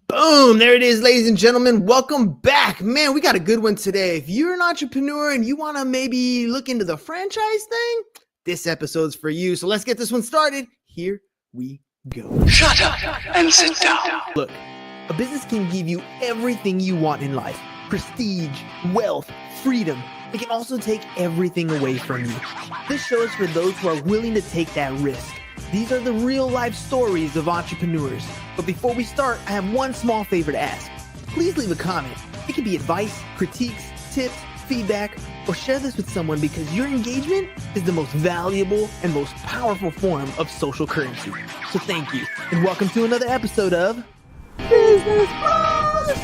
Boom, there it is, ladies and gentlemen. Welcome back. Man, we got a good one today. If you're an entrepreneur and you want to maybe look into the franchise thing, this episode's for you. So let's get this one started. Here we go. Shut up and sit down. Look, a business can give you everything you want in life. Prestige, wealth, freedom. It can also take everything away from you. This show is for those who are willing to take that risk. These are the real life stories of entrepreneurs. But before we start, I have one small favor to ask. Please leave a comment. It can be advice, critiques, tips, feedback, or share this with someone because your engagement is the most valuable and most powerful form of social currency. So thank you, and welcome to another episode of Business Bros.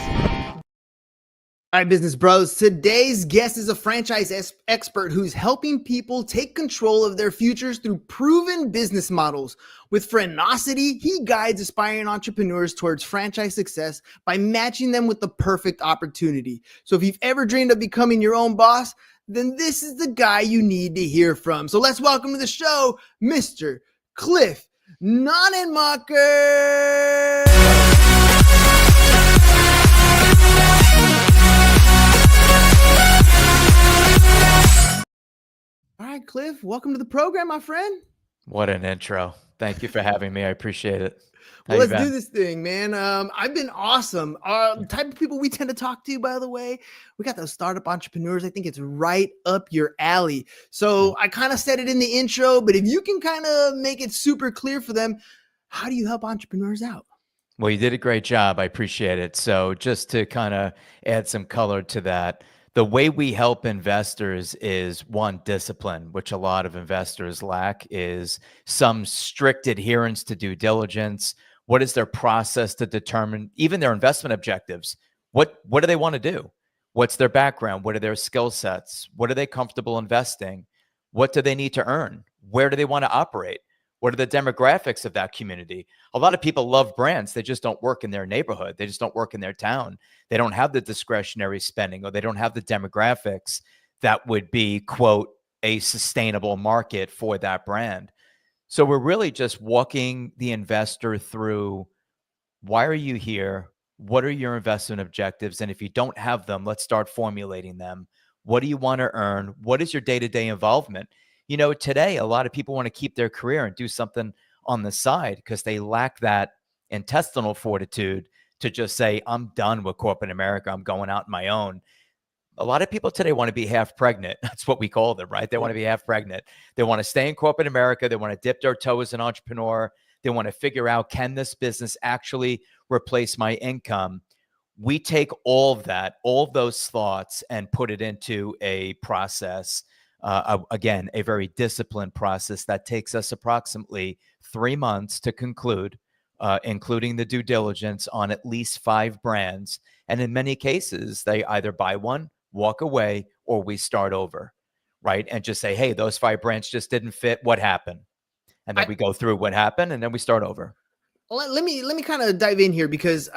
All right, Business Bros. Today's guest is a franchise expert who's helping people take control of their futures through proven business models. With Franocity, he guides aspiring entrepreneurs towards franchise success by matching them with the perfect opportunity. So if you've ever dreamed of becoming your own boss, then this is the guy you need to hear from. So let's welcome to the show, Mr. Cliff Nonnenmacher. All right, Cliff, welcome to the program, my friend. What an intro. Thank you for having me. I appreciate it. Well, let's do this thing, man. I've been awesome. The type of people we tend to talk to, by the way, we got those startup entrepreneurs. I think it's right up your alley. So I kind of said it in the intro, but if you can kind of make it super clear for them, how do you help entrepreneurs out? Well, you did a great job. I appreciate it. So just to kind of add some color to that, the way we help investors is one, discipline, which a lot of investors lack, is some strict adherence to due diligence. What is their process to determine even their investment objectives? What do they want to do? What's their background? What are their skill sets? What are they comfortable investing? What do they need to earn? Where do they want to operate? What are the demographics of that community? A lot of people love brands. They just don't work in their neighborhood. They just don't work in their town. They don't have the discretionary spending, or they don't have the demographics that would be, quote, a sustainable market for that brand. So we're really just walking the investor through, why are you here? What are your investment objectives? And if you don't have them, let's start formulating them. What do you want to earn? What is your day-to-day involvement? You know, today, a lot of people want to keep their career and do something on the side because they lack that intestinal fortitude to just say, I'm done with corporate America. I'm going out on my own. A lot of people today want to be half pregnant. That's what we call them, right? They want to be half pregnant. They want to stay in corporate America. They want to dip their toe as an entrepreneur. They want to figure out, can this business actually replace my income? We take all of that, all of those thoughts, and put it into a process. Again, a very disciplined process that takes us approximately 3 months to conclude, including the due diligence on at least 5 brands. And in many cases, they either buy one, walk away, or we start over, right? And just say, hey, those 5 brands just didn't fit. What happened? And then we go through what happened, and then we start over. Let me kind of dive in here because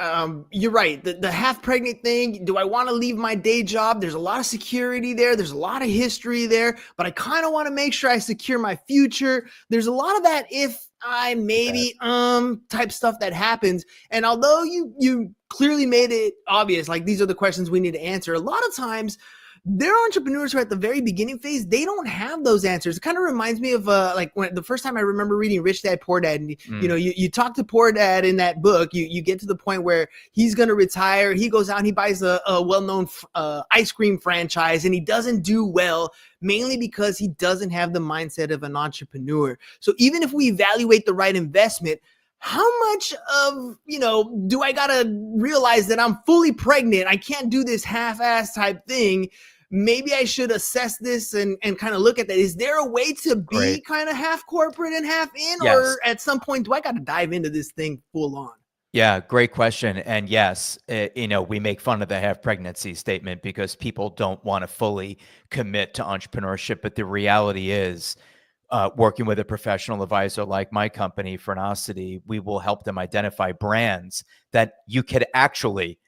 you're right. The half pregnant thing. Do I want to leave my day job? There's a lot of security there. There's a lot of history there, but I kind of want to make sure I secure my future. There's a lot of that if I maybe type stuff that happens. And although you clearly made it obvious, like these are the questions we need to answer, a lot of times there are entrepreneurs who are at the very beginning phase, they don't have those answers. It kind of reminds me of like when the first time I remember reading Rich Dad Poor Dad, and you know, you talk to Poor Dad in that book, you get to the point where he's going to retire. He goes out and he buys a well-known ice cream franchise, and he doesn't do well, mainly because he doesn't have the mindset of an entrepreneur. So even if we evaluate the right investment, how much of, do I got to realize that I'm fully pregnant? I can't do this half-ass type thing. Maybe I should assess this and kind of look at that. Is there a way to be kind of half corporate and half in? Yes. Or at some point, do I got to dive into this thing full on? Yeah, great question. And yes, we make fun of the half pregnancy statement because people don't want to fully commit to entrepreneurship. But the reality is, working with a professional advisor like my company, Franocity, we will help them identify brands that you could actually,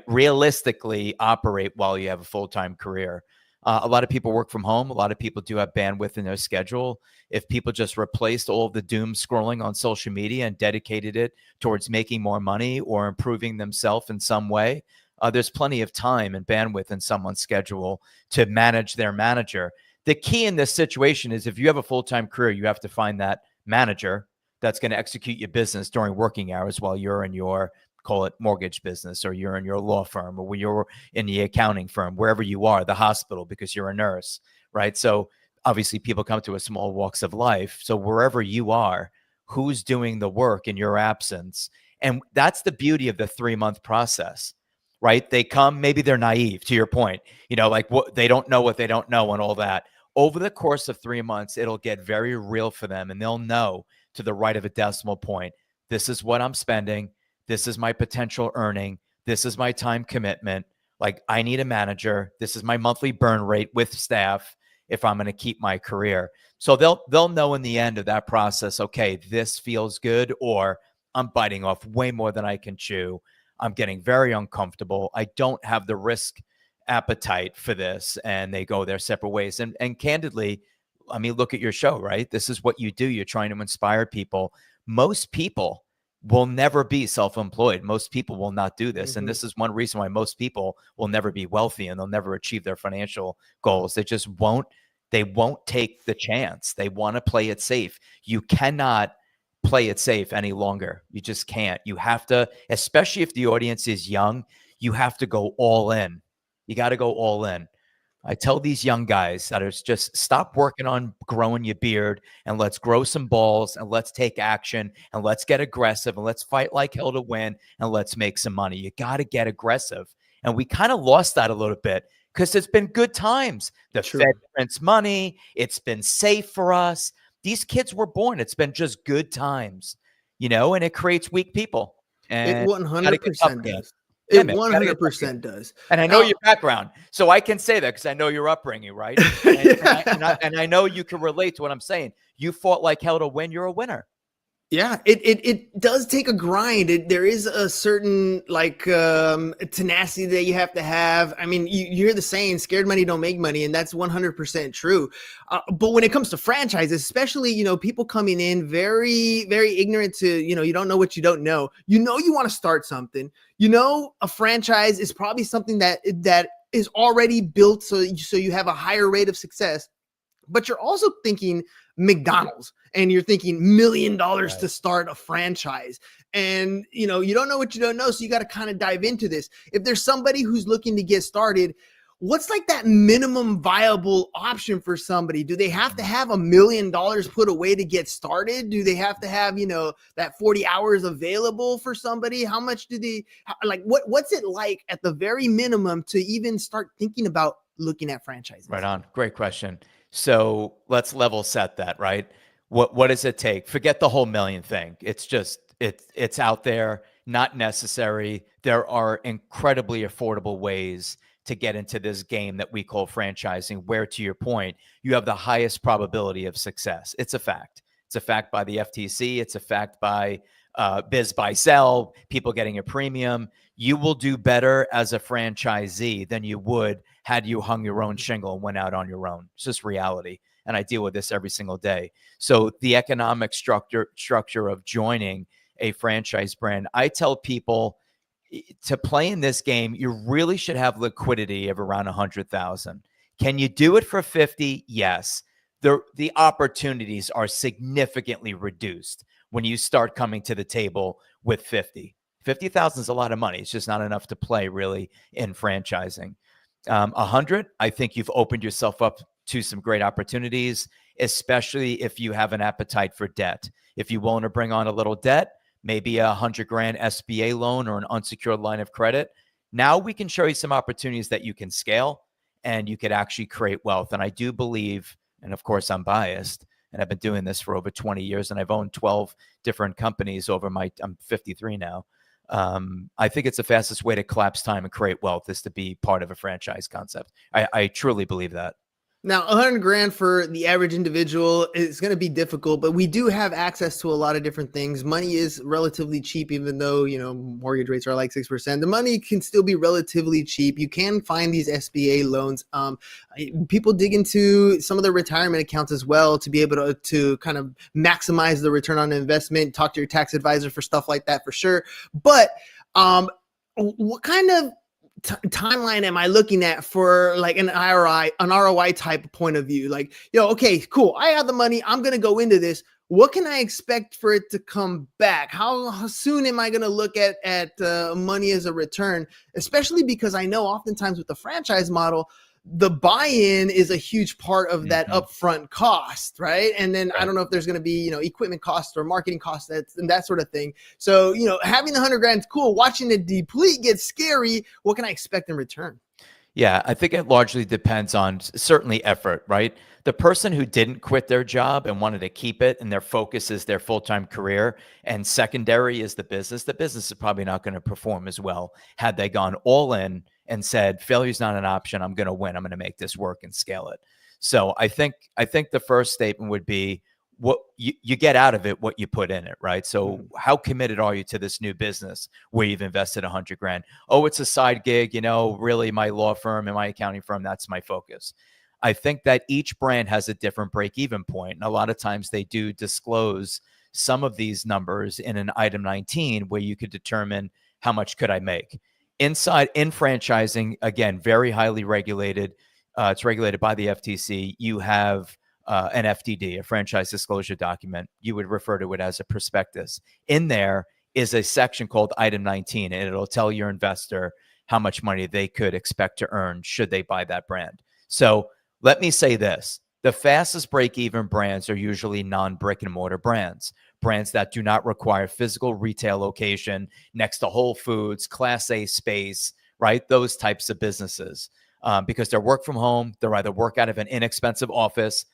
realistically operate while you have a full-time career. A lot of people work from home. A lot of people do have bandwidth in their schedule. If people just replaced all of the doom scrolling on social media and dedicated it towards making more money or improving themselves in some way, there's plenty of time and bandwidth in someone's schedule to manage their manager. The key in this situation is if you have a full-time career, you have to find that manager that's going to execute your business during working hours while you're in your, call it mortgage business, or you're in your law firm, or when you're in the accounting firm, wherever you are, the hospital, because you're a nurse, right? So obviously people come to a small walks of life. So wherever you are, who's doing the work in your absence? And that's the beauty of the 3-month process, right? They come, maybe they're naive, to your point, like what they don't know what they don't know and all that. Over the course of 3 months, it'll get very real for them, and they'll know to the right of a decimal point, this is what I'm spending. This is my potential earning. This is my time commitment. Like, I need a manager. This is my monthly burn rate with staff if I'm going to keep my career. So they'll know in the end of that process, okay, this feels good, or I'm biting off way more than I can chew. I'm getting very uncomfortable. I don't have the risk appetite for this, and they go their separate ways. And candidly, I mean, look at your show, right? This is what you do. You're trying to inspire people. Most people will never be self-employed. Most people will not do this. And this is one reason why most people will never be wealthy and they'll never achieve their financial goals. They just won't take the chance. They want to play it safe. You cannot play it safe any longer. You just can't. You have to, especially if the audience is young, you have to go all in. You got to go all in. I tell these young guys that is just stop working on growing your beard and let's grow some balls and let's take action and let's get aggressive and let's fight like hell to win and let's make some money. You got to get aggressive. And we kind of lost that a little bit because it's been good times. The Fed prints money. It's been safe for us. These kids were born. It's been just good times, and it creates weak people. And it 100% does. It 100% does. And I know your background, so I can say that because I know your upbringing, right? And I know you can relate to what I'm saying. You fought like hell to win. You're a winner. Yeah, it does take a grind. There is a certain tenacity that you have to have. I mean, you hear the saying, scared money don't make money, and that's 100% true. But when it comes to franchises, especially, people coming in very, very ignorant to, you don't know what you don't know. You want to start something. A franchise is probably something that is already built so you have a higher rate of success. But you're also thinking McDonald's and you're thinking $1 million to start a franchise. And, you don't know what you don't know. So you got to kind of dive into this. If there's somebody who's looking to get started, what's like that minimum viable option for somebody? Do they have to have $1 million put away to get started? Do they have to have, that 40 hours available for somebody? How much do they what's it like at the very minimum to even start thinking about looking at franchises? Right on. Great question. So let's level set that, right? What does it take? Forget the whole million thing. It's just, it's out there, not necessary. There are incredibly affordable ways to get into this game that we call franchising, where, to your point, you have the highest probability of success. It's a fact. It's a fact by the FTC. It's a fact by biz buy sell, people getting a premium. You will do better as a franchisee than you would had you hung your own shingle and went out on your own. It's just reality. And I deal with this every single day. So the economic structure of joining a franchise brand, I tell people to play in this game, you really should have liquidity of around 100,000. Can you do it for 50? Yes. The opportunities are significantly reduced when you start coming to the table with 50. 50,000 is a lot of money. It's just not enough to play really in franchising. 100, I think you've opened yourself up to some great opportunities, especially if you have an appetite for debt. If you want to bring on a little debt, maybe a $100,000 SBA loan or an unsecured line of credit. Now we can show you some opportunities that you can scale and you could actually create wealth. And I do believe, and of course I'm biased, and I've been doing this for over 20 years and I've owned 12 different companies I'm 53 now. I think it's the fastest way to collapse time and create wealth is to be part of a franchise concept. I truly believe that. Now, 100 grand for the average individual is going to be difficult, but we do have access to a lot of different things. Money is relatively cheap, even though, mortgage rates are like 6%. The money can still be relatively cheap. You can find these SBA loans. People dig into some of the retirement accounts as well to be able to kind of maximize the return on investment. Talk to your tax advisor for stuff like that for sure. But what kind of timeline am I looking at for like an ROI type of point of view? Like, okay, cool. I have the money. I'm going to go into this. What can I expect for it to come back? How soon am I going to look at money as a return? Especially because I know oftentimes with the franchise model, the buy-in is a huge part of that upfront cost, right? And then I don't know if there's going to be, equipment costs or marketing costs and that sort of thing. So, having the 100 grand is cool. Watching it deplete gets scary. What can I expect in return? Yeah, I think it largely depends on certainly effort, right? The person who didn't quit their job and wanted to keep it and their focus is their full-time career and secondary is the business is probably not going to perform as well had they gone all in and said, failure is not an option. I'm going to win. I'm going to make this work and scale it. So I think the first statement would be what you get out of it, what you put in it, right? So how committed are you to this new business where you've invested 100 grand? Oh, it's a side gig, really my law firm and my accounting firm, that's my focus. I think that each brand has a different break-even point. And a lot of times they do disclose some of these numbers in an item 19 where you could determine how much could I make. In franchising, again, very highly regulated. It's regulated by the FTC. You have an FDD, a franchise disclosure document. You would refer to it as a prospectus. In there is a section called Item 19, and it'll tell your investor how much money they could expect to earn should they buy that brand. So let me say this. The fastest break-even brands are usually non-brick and mortar brands that do not require physical retail location next to Whole Foods, Class A space, right? Those types of businesses. Because they're work from home, they're either work out of an inexpensive office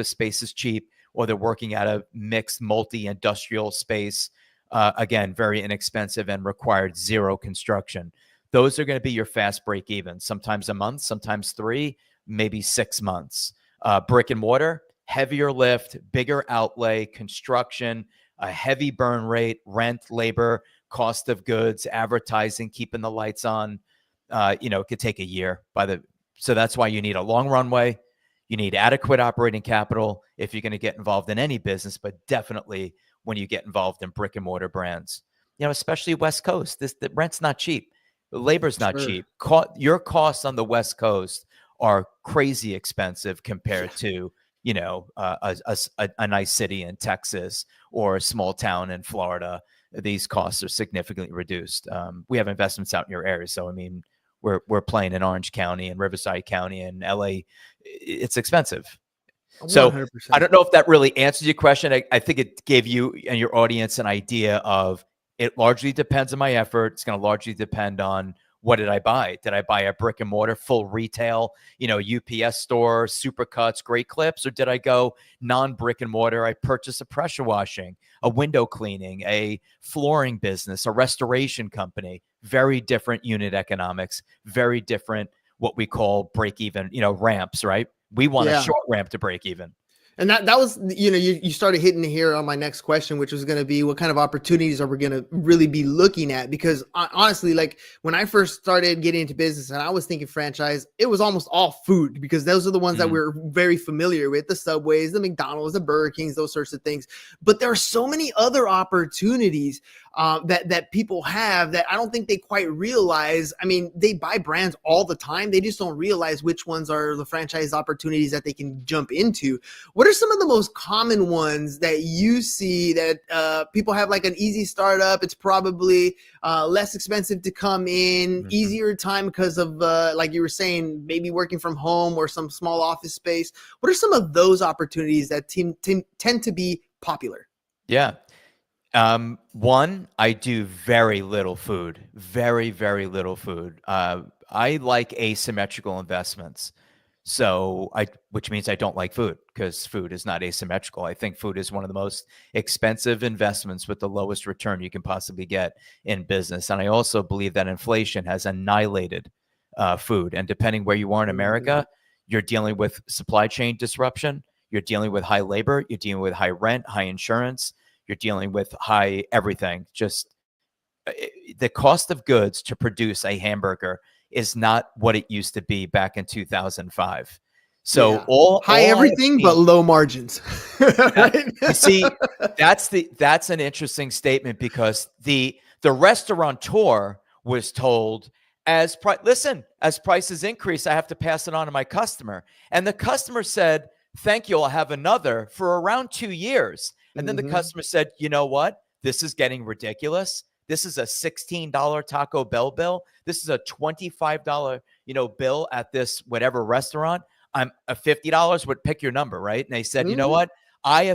space is cheap, or they're working out of mixed multi-industrial space, again, very inexpensive and required zero construction. Those are going to be your fast break even, sometimes a month, sometimes 3, maybe 6 months. Brick and mortar, heavier lift, bigger outlay, construction, a heavy burn rate, rent, labor, cost of goods, advertising, keeping the lights on. It could take a year so that's why you need a long runway. You need adequate operating capital if you're going to get involved in any business, but definitely when you get involved in brick and mortar brands, especially West Coast, the rent's not cheap. The labor's not cheap. Your costs on the West Coast are crazy expensive compared to, a nice city in Texas or a small town in Florida. These costs are significantly reduced. We have investments out in your area. So, I mean, we're playing in Orange County and Riverside County and LA. It's expensive. 100%. So I don't know if that really answers your question. I think it gave you and your audience an idea of it largely depends on my effort. It's going to largely depend on what did I buy? Did I buy a brick and mortar, full retail, UPS store, Supercuts, Great Clips, or did I go non-brick and mortar? I purchased a pressure washing, a window cleaning, a flooring business, a restoration company. Very different unit economics, very different what we call break even, ramps, right? We want a short ramp to break even. And that was, you started hitting here on my next question, which was going to be what kind of opportunities are we going to really be looking at? Because honestly, like when I first started getting into business and I was thinking franchise, it was almost all food because those are the ones that we're very familiar with, the Subways, the McDonald's, the Burger Kings, those sorts of things. But there are so many other opportunities that people have that I don't think they quite realize. I mean, they buy brands all the time. They just don't realize which ones are the franchise opportunities that they can jump into. What are some of the most common ones that you see that people have like an easy startup? It's probably less expensive to come in, easier time because of, like you were saying, maybe working from home or some small office space. What are some of those opportunities that tend to be popular? Yeah. One, I do very little food, very, very little food. I like asymmetrical investments. So which means I don't like food because food is not asymmetrical. I think food is one of the most expensive investments with the lowest return you can possibly get in business. And I also believe that inflation has annihilated food. And depending where you are in America, You're dealing with supply chain disruption. You're dealing with high labor. You're dealing with high rent, high insurance. You're dealing with high everything. Just the cost of goods to produce a hamburger is not what it used to be back in 2005. So Yeah. High all I have everything, but seen, low margins. Right? you see, that's an interesting statement, because the restaurateur was told, as prices increase, I have to pass it on to my customer. And the customer said, thank you, I'll have another, for around 2 years. And then the Mhm. customer said, you know what? This is getting ridiculous. This is a $16 Taco Bell bill. This is a $25, bill at this whatever restaurant. I'm a $50 would pick your number, right? And they said, you know Mhm. what? I,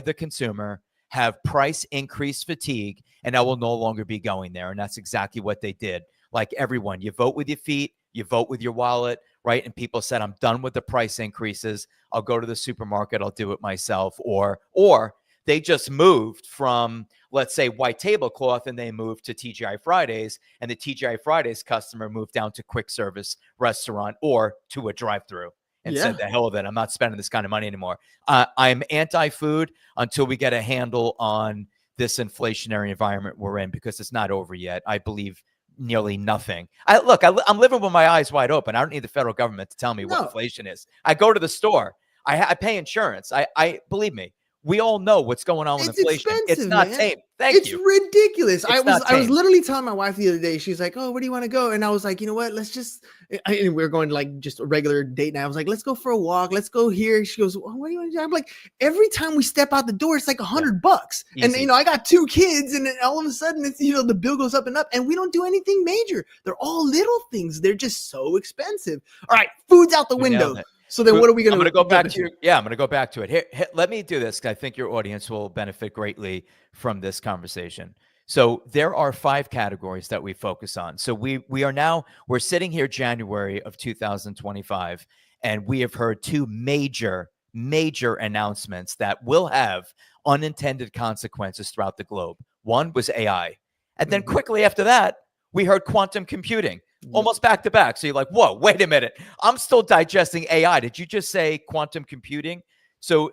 the consumer, have price increase fatigue, and I will no longer be going there. And that's exactly what they did. Like everyone, you vote with your feet, you vote with your wallet, right? And people said, I'm done with the price increases. I'll go to the supermarket. I'll do it myself. Or they just moved from, let's say, white tablecloth, and they moved to TGI Fridays, and the TGI Fridays customer moved down to quick service restaurant or to a drive-through and said, Yeah. the hell of it, I'm not spending this kind of money anymore. I'm anti-food until we get a handle on this inflationary environment we're in, because it's not over yet. I believe nearly nothing. I'm living with my eyes wide open. I don't need the federal government to tell me what No. inflation is. I go to the store. I pay insurance. I believe me, we all know what's going on with It's inflation. It's expensive, not man. tame. Thank It's you. ridiculous. I It's was not I was tame. literally telling my wife the other day. She's like, "Oh, where do you want to go?" And I was like, "You know what? Let's just." And we are going to like just a regular date night. I was like, "Let's go for a walk. Let's go here." She goes, well, "What do you want to do?" I'm like, every time we step out the door, it's like Yeah. $100. And Easy. I got 2 kids, and then all of a sudden, it's the bill goes up and up, and we don't do anything major. They're all little things. They're just so expensive. All right, food's out the You nailed window. it. So then, what are we going I'm going to to go back jump to into? I'm going to go back to it. Here, let me do this, 'cause I think your audience will benefit greatly from this conversation. So there are 5 categories that we focus on. So we're sitting here January of 2025, and we have heard 2 major announcements that will have unintended consequences throughout the globe. One was AI. And then Mhm. quickly after that, we heard quantum computing, Yeah. almost back to back. So you're like, whoa, wait a minute. I'm still digesting AI. Did you just say quantum computing? So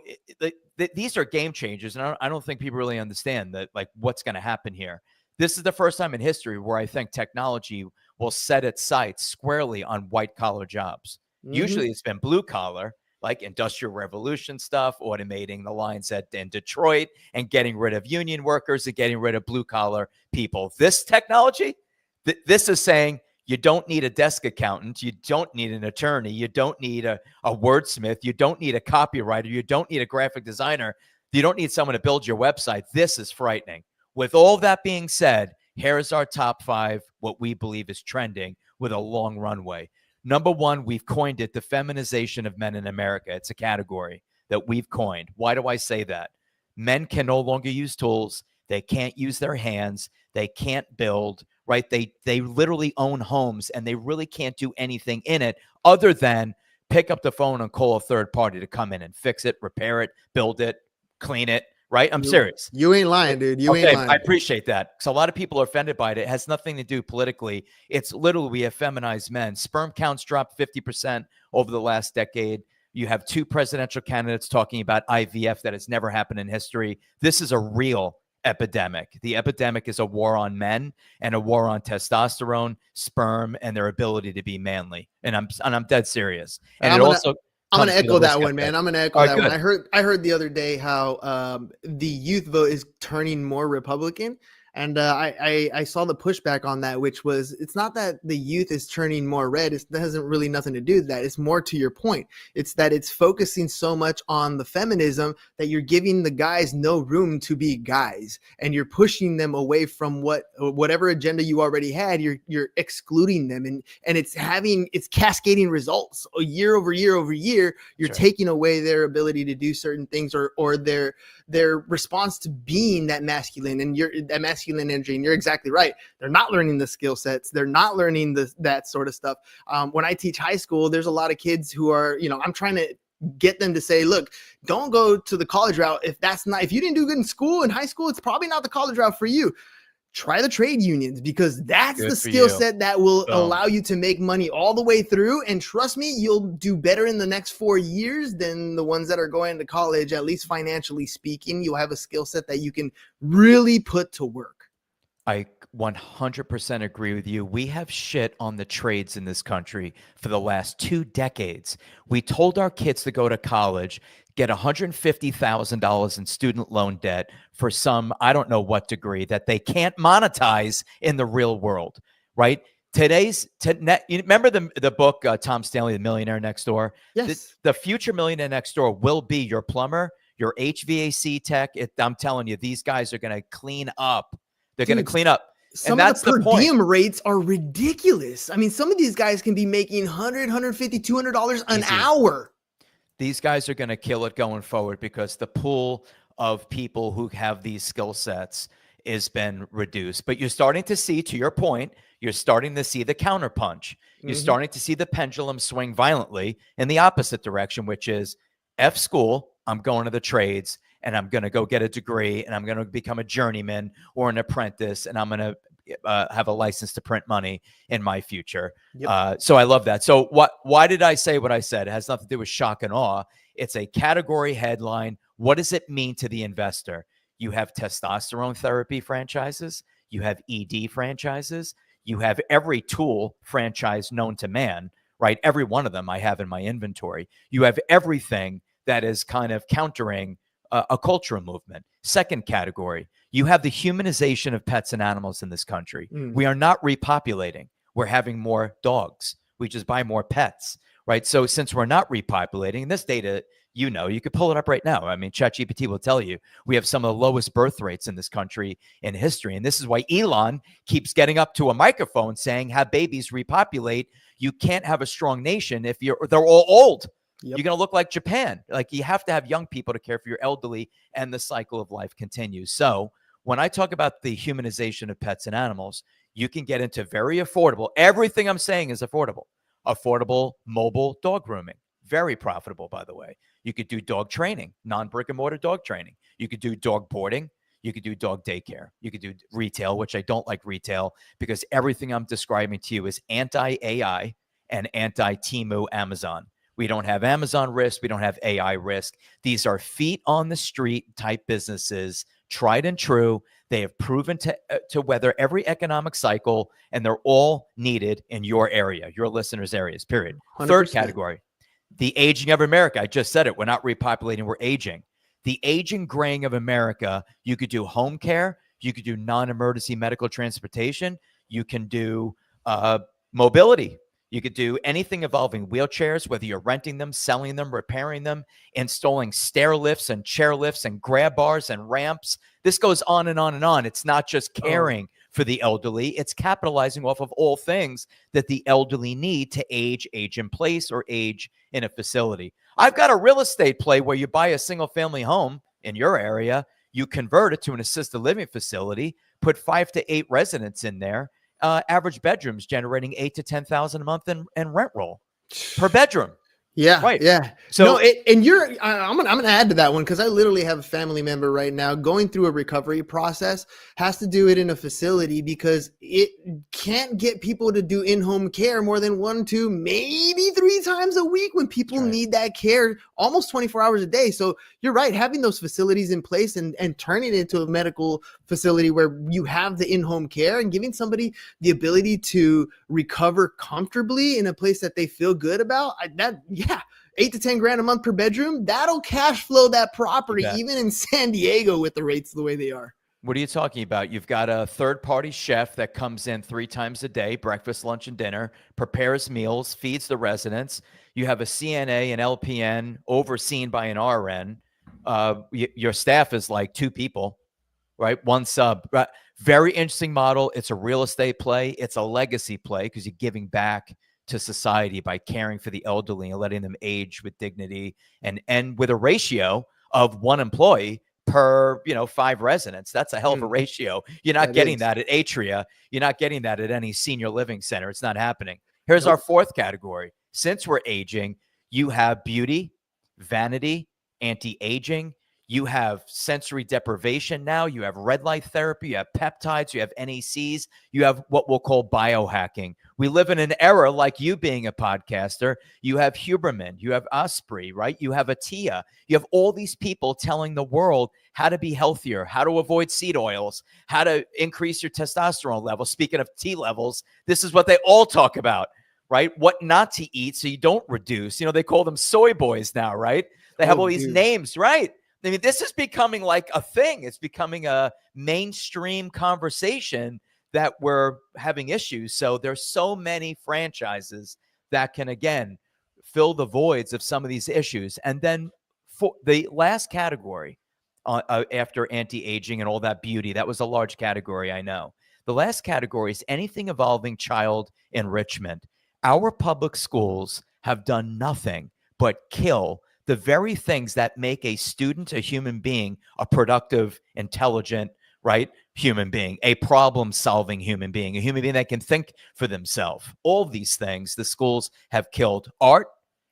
these are game changers, and I don't think people really understand that, like, what's going to happen here. This is the first time in history where I think technology will set its sights squarely on white collar jobs. Mhm. Usually it's been blue collar, like industrial revolution stuff, automating the lines in Detroit and getting rid of union workers and getting rid of blue collar people. This technology, this is saying, you don't need a desk accountant. You don't need an attorney. You don't need a wordsmith. You don't need a copywriter. You don't need a graphic designer. You don't need someone to build your website. This is frightening. With all that being said, here's our top 5, what we believe is trending with a long runway. Number 1, we've coined it the feminization of men in America. It's a category that we've coined. Why do I say that? Men can no longer use tools. They can't use their hands. They can't build, right? They literally own homes, and they really can't do anything in it other than pick up the phone and call a third party to come in and fix it, repair it, build it, clean it, right? I'm serious. You ain't lying, dude. You ain't Okay, I lying. appreciate that. So a lot of people are offended by it. It has nothing to do politically. It's literally, we have feminized men. Sperm counts dropped 50% over the last decade. You have 2 presidential candidates talking about IVF that has never happened in history. This is a real epidemic. The epidemic is a war on men and a war on testosterone, sperm, and their ability to be manly. And I'm dead serious. And I'm it gonna also I'm gonna comes with a echo that risk one, factor. man. I'm gonna All echo right, that one. good. I heard the other day how the youth vote is turning more Republican, and I saw the pushback on that, which was, it's not that the youth is turning more red. That hasn't really nothing to do with that. It's more to your point. It's that it's focusing so much on the feminism that you're giving the guys no room to be guys, and you're pushing them away from whatever agenda you already had. You're excluding them, and it's cascading results year over year over year. You're Sure. taking away their ability to do certain things, or their response to being that masculine and that masculine energy. And you're exactly right. They're not learning the skill sets. They're not learning that sort of stuff. When I teach high school, there's a lot of kids who are, I'm trying to get them to say, look, don't go to the college route. If you didn't do good in school, in high school, it's probably not the college route for you. try the trade unions, because that's Good the for skill you. set that will Boom. allow you to make money all the way through. And trust me, you'll do better in the next 4 years than the ones that are going to college, at least financially speaking. You'll have a skill set that you can really put to work. I 100% agree with you. We have shit on the trades in this country for the last 2 decades. We told our kids to go to college, get $150,000 in student loan debt for some, I don't know what degree, that they can't monetize in the real world, right? You remember the book, Tom Stanley, The Millionaire Next Door? Yes. The future millionaire next door will be your plumber, your HVAC tech. I'm telling you, these guys are going to clean up. They're going to Dude, clean up. And some of the that's the per point. diem rates are ridiculous. I mean, some of these guys can be making $100, $150, $200 an Easy. hour. These guys are going to kill it going forward because the pool of people who have these skill sets has been reduced. But you're starting to see, to your point, you're starting to see the counterpunch. You're starting to see the pendulum swing violently in the opposite direction, which is F school, I'm going to the trades, and I'm going to go get a degree, and I'm going to become a journeyman or an apprentice, and I'm going to have a license to print money in my future. Yep. So I love that. So why did I say what I said? It has nothing to do with shock and awe. It's a category headline. What does it mean to the investor? You have testosterone therapy franchises. You have ED franchises. You have every tool franchise known to man, right? Every one of them I have in my inventory. You have everything that is kind of countering a cultural movement. Second category, you have the humanization of pets and animals in this country. We are not repopulating. We're having more dogs. We just buy more pets, right? So since we're not repopulating, and this data, you could pull it up right now. I mean, ChatGPT will tell you we have some of the lowest birth rates in this country in history. And this is why Elon keeps getting up to a microphone saying, have babies repopulate. You can't have a strong nation if they're all old. Yep. You're going to look like Japan. Like, you have to have young people to care for your elderly, and the cycle of life continues. So when I talk about the humanization of pets and animals, you can get into very affordable. Everything I'm saying is affordable. Affordable mobile dog grooming. Very profitable, by the way. You could do dog training, non-brick and mortar dog training. You could do dog boarding. You could do dog daycare. You could do retail, which I don't like retail because everything I'm describing to you is anti-AI and anti-Temu Amazon. We don't have Amazon risk. We don't have AI risk. These are feet on the street type businesses, tried and true. They have proven to weather every economic cycle, and they're all needed in your area, your listeners' areas, period. 100%. Third category, the aging of America. I just said it. We're not repopulating. We're aging. The aging, graying of America, you could do home care. You could do non-emergency medical transportation. You can do mobility. You could do anything involving wheelchairs, whether you're renting them, selling them, repairing them, installing stair lifts and chair lifts and grab bars and ramps. This goes on and on and on. It's not just caring for the elderly. It's capitalizing off of all things that the elderly need to age in place or age in a facility. I've got a real estate play where you buy a single family home in your area, you convert it to an assisted living facility, put 5 to 8 residents in there. Average bedrooms generating $8,000 to $10,000 a month in rent roll per bedroom. Yeah, right. Yeah. So, no, I'm gonna add to that one because I literally have a family member right now going through a recovery process. Has to do it in a facility because it can't get people to do in-home care more than 1, 2, maybe 3 times a week when people need that care almost 24 hours a day. So you're right, having those facilities in place and turning it into a medical facility where you have the in-home care and giving somebody the ability to recover comfortably in a place that they feel good about. Yeah, 8 to 10 grand a month per bedroom. That'll cash flow that property, even in San Diego with the rates the way they are. What are you talking about? You've got a third-party chef that comes in 3 times a day, breakfast, lunch, and dinner, prepares meals, feeds the residents. You have a CNA, an LPN, overseen by an RN. Your staff is like 2 people, right? 1 sub. Right? Very interesting model. It's a real estate play. It's a legacy play because you're giving back to society by caring for the elderly and letting them age with dignity and with a ratio of 1 employee per 5 residents. That's a hell of a ratio. You're not getting that at Atria. You're not getting that at any senior living center. It's not happening. Here's our 4th category. Since we're aging, you have beauty, vanity, anti-aging. You have sensory deprivation now. You have red light therapy. You have peptides. You have NACs. You have what we'll call biohacking. We live in an era, like you being a podcaster. You have Huberman. You have Osprey, right? You have Atia. You have all these people telling the world how to be healthier, how to avoid seed oils, how to increase your testosterone levels. Speaking of T levels, this is what they all talk about, right? What not to eat so you don't reduce. You know, they call them soy boys now, right? They have all these names, right? I mean, this is becoming like a thing. It's becoming a mainstream conversation that we're having issues. So there's so many franchises that can, again, fill the voids of some of these issues. And then for the last category, after anti-aging and all that beauty, that was a large category, I know. The last category is anything involving child enrichment. Our public schools have done nothing but kill the very things that make a student, a human being, a productive, intelligent, right, human being, a problem-solving human being, a human being that can think for themselves. All of these things the schools have killed. Art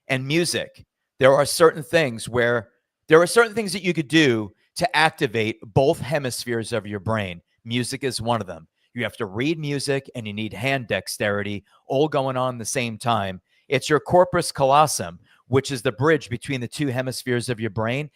and music. There are certain things that you could do to activate both hemispheres of your brain. Music is one of them. You have to read music and you need hand dexterity, all going on at the same time. It's your corpus callosum, which is the bridge between the two hemispheres of your brain.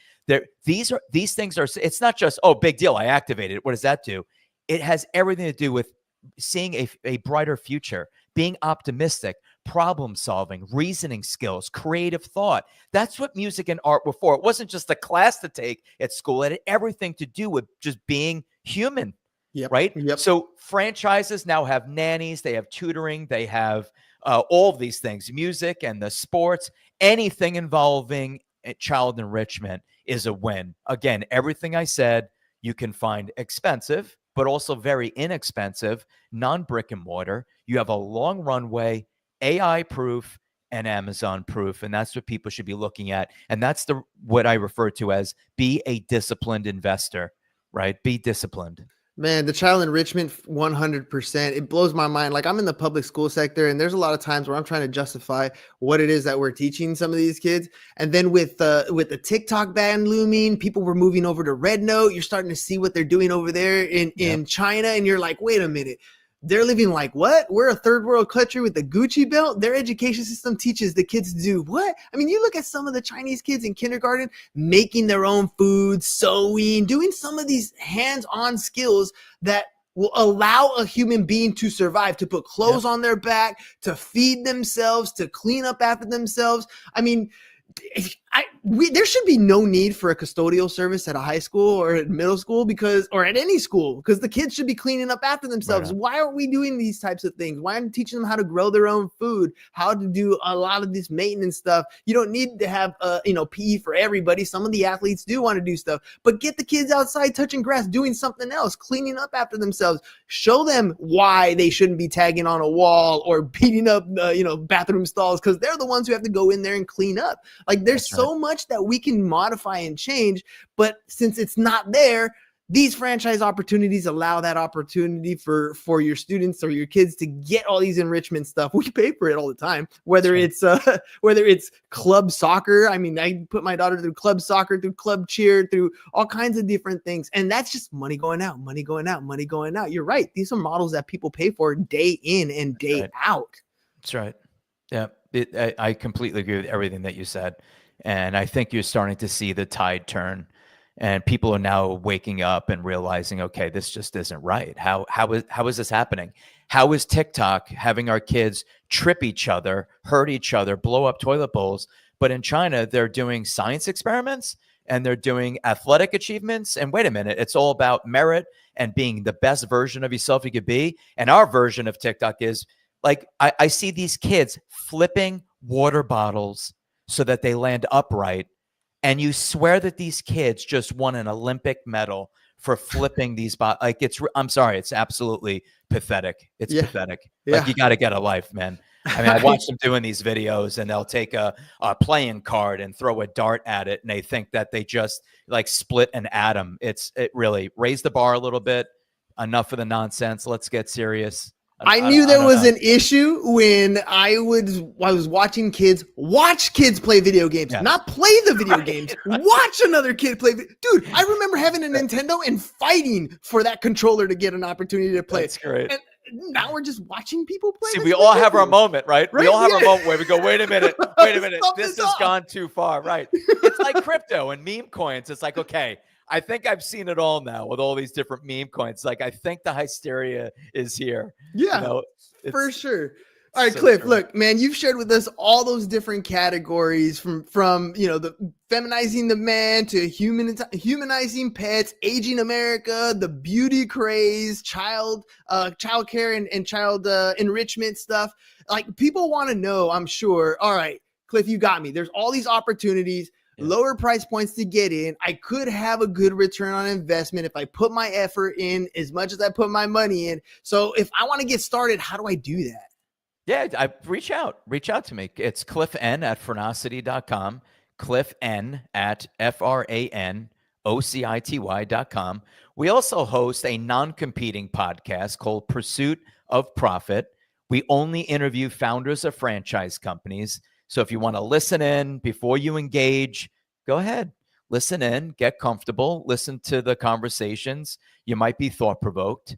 These things are, it's not just, oh, big deal, I activated it. What does that do? It has everything to do with seeing a brighter future, being optimistic, problem solving, reasoning skills, creative thought. That's what music and art were for. It wasn't just a class to take at school. It had everything to do with just being human. Yep. Right. Yep. So franchises now have nannies, they have tutoring, they have all of these things, music and the sports, anything involving child enrichment is a win. Again, everything I said, you can find expensive, but also very inexpensive, non-brick and mortar. You have a long runway, AI proof and Amazon proof. And that's what people should be looking at. And that's what I refer to as be a disciplined investor, right? Be disciplined. Man, the child enrichment, 100%. It blows my mind. Like, I'm in the public school sector, and there's a lot of times where I'm trying to justify what it is that we're teaching some of these kids. And then with the TikTok ban looming, people were moving over to Red Note. You're starting to see what they're doing over there in China, and you're like, wait a minute. They're living like what? We're a third world country with the Gucci belt. Their education system teaches the kids to do what? I mean, you look at some of the Chinese kids in kindergarten making their own food, sewing, doing some of these hands-on skills that will allow a human being to survive, to put clothes on their back, to feed themselves, to clean up after themselves. I mean, there should be no need for a custodial service at a high school or at middle school or at any school, because the kids should be cleaning up after themselves. Right. Why aren't we doing these types of things? Why aren't we teaching them how to grow their own food, how to do a lot of this maintenance stuff? You don't need to have PE for everybody. Some of the athletes do want to do stuff, but get the kids outside touching grass, doing something else, cleaning up after themselves. Show them why they shouldn't be tagging on a wall or beating up bathroom stalls, because they're the ones who have to go in there and clean up. Like, there's so much that we can modify and change, but since it's not there, these franchise opportunities allow that opportunity for your students or your kids to get all these enrichment stuff. We pay for it all the time, whether it's club soccer. I mean, I put my daughter through club soccer, through club cheer, through all kinds of different things. And that's just money going out, money going out, money going out. You're right. These are models that people pay for day in and day out. That's right. Yeah. I completely agree with everything that you said. And I think you're starting to see the tide turn, and people are now waking up and realizing, okay, this just isn't right. How is this happening? How is TikTok having our kids trip each other, hurt each other, blow up toilet bowls? But in China, they're doing science experiments and they're doing athletic achievements. And wait a minute, it's all about merit and being the best version of yourself you could be. And our version of TikTok is like, I see these kids flipping water bottles so that they land upright. And you swear that these kids just won an Olympic medal for flipping these bottles. Like, I'm sorry, it's absolutely pathetic. It's pathetic. Yeah. Like, you got to get a life, man. I mean, I watch them doing these videos, and they'll take a playing card and throw a dart at it, and they think that they just like split an atom. It really raise the bar a little bit. Enough of the nonsense. Let's get serious. I knew there was an issue when I was watching kids watch kids play video games, not play the video games. Watch another kid play. Dude, I remember having a Nintendo and fighting for that controller to get an opportunity to play. That's great. And now we're just watching people play. See, we all have our moment, right? We all have our moment where we go, wait a minute, this has gone too far, right? It's like crypto and meme coins. It's like, okay, I think I've seen it all now with all these different meme coins. Like, I think the hysteria is here. Yeah, for sure. All right, Cliff, look, man, you've shared with us all those different categories from the feminizing the man to humanizing pets, aging America, the beauty craze, child care and child enrichment stuff. Like, people want to know, I'm sure. All right, Cliff, you got me. There's all these opportunities. Lower price points to get in. I could have a good return on investment if I put my effort in as much as I put my money in. So if I want to get started, how do I do that? Yeah, reach out to me. It's cliffn@franocity.com, cliffn@franocity.com. We also host a non-competing podcast called Pursuit of Profit. We only interview founders of franchise companies. So if you want to listen in before you engage, go ahead. Listen in, get comfortable, listen to the conversations. You might be thought-provoked.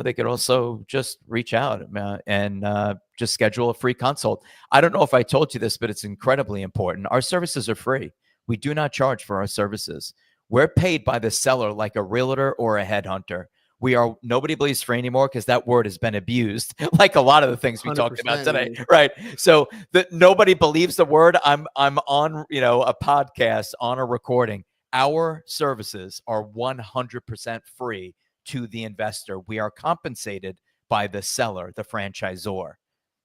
They could also just reach out and just schedule a free consult. I don't know if I told you this, but it's incredibly important. Our services are free. We do not charge for our services. We're paid by the seller like a realtor or a headhunter. Nobody believes free anymore because that word has been abused, like a lot of the things we talked about today, right? So that nobody believes the word. I'm on, a podcast, on a recording. Our services are 100% free to the investor. We are compensated by the seller, the franchisor.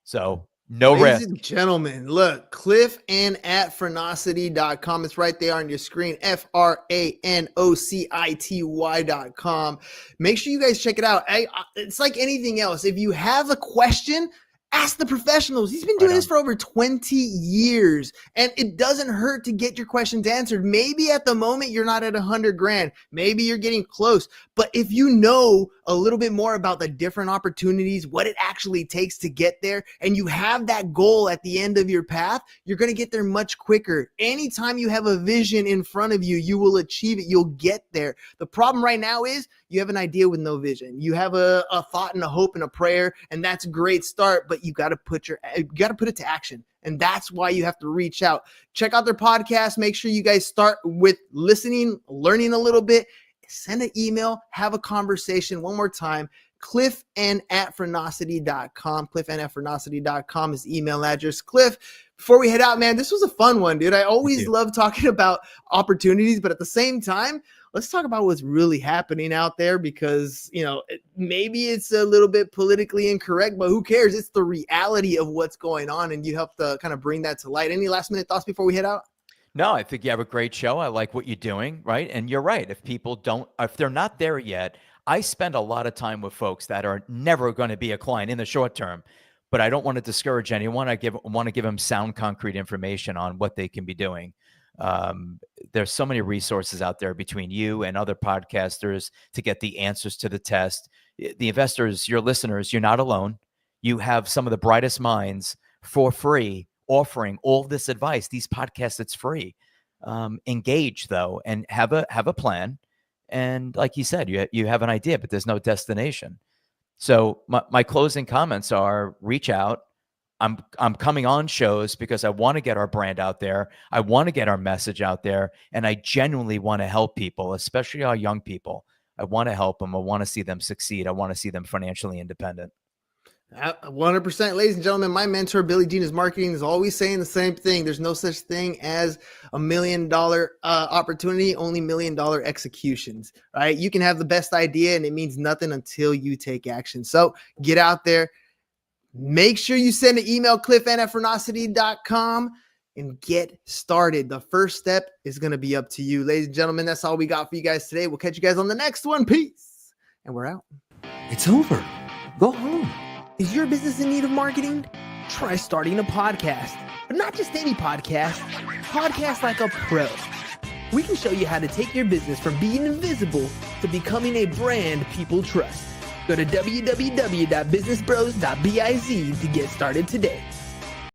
So no risk. Ladies and gentlemen, look, cliffn@franocity.com. It's right there on your screen, FRANOCITY.com. Make sure you guys check it out. It's like anything else. If you have a question, ask the professionals. He's been doing this for over 20 years, and it doesn't hurt to get your questions answered. Maybe at the moment you're not at 100 grand. Maybe you're getting close. But if you know a little bit more about the different opportunities, what it actually takes to get there, and you have that goal at the end of your path, you're going to get there much quicker. Anytime you have a vision in front of you, you will achieve it. You'll get there. The problem right now is you have an idea with no vision. You have a thought and a hope and a prayer, and that's a great start, but you got to put it to action. And that's why you have to reach out. Check out their podcast. Make sure you guys start with listening, learning a little bit. Send an email, have a conversation. One more time, cliffn@franocity.com. cliffn@franocity.com is the email address. Cliff, before we head out, man, this was a fun one, dude. I always love talking about opportunities, but at the same time, let's talk about what's really happening out there because, maybe it's a little bit politically incorrect, but who cares? It's the reality of what's going on, and you help to kind of bring that to light. Any last minute thoughts before we head out? No, I think you have a great show. I like what you're doing, right? And you're right. If they're not there yet, I spend a lot of time with folks that are never going to be a client in the short term, but I don't want to discourage anyone. I want to give them sound, concrete information on what they can be doing. There's so many resources out there between you and other podcasters to get the answers to the test. The investors, your listeners, you're not alone. You have some of the brightest minds for free offering all this advice. These podcasts, it's free. Engage though, and have a plan. And like you said, you have an idea, but there's no destination. So my closing comments are: reach out. I'm coming on shows because I want to get our brand out there. I want to get our message out there. And I genuinely want to help people, especially our young people. I want to help them. I want to see them succeed. I want to see them financially independent. 100%. Ladies and gentlemen, my mentor, Billy Genius Marketing, is always saying the same thing. There's no such thing as $1 million opportunity, only $1 million executions, right? You can have the best idea and it means nothing until you take action. So get out there. Make sure you send an email, cliffn@franocity.com, and get started. The first step is going to be up to you. Ladies and gentlemen, that's all we got for you guys today. We'll catch you guys on the next one. Peace. And we're out. It's over. Go home. Is your business in need of marketing? Try starting a podcast, but not just any podcast. Podcast like a pro. We can show you how to take your business from being invisible to becoming a brand people trust. Go to www.businessbros.biz to get started today.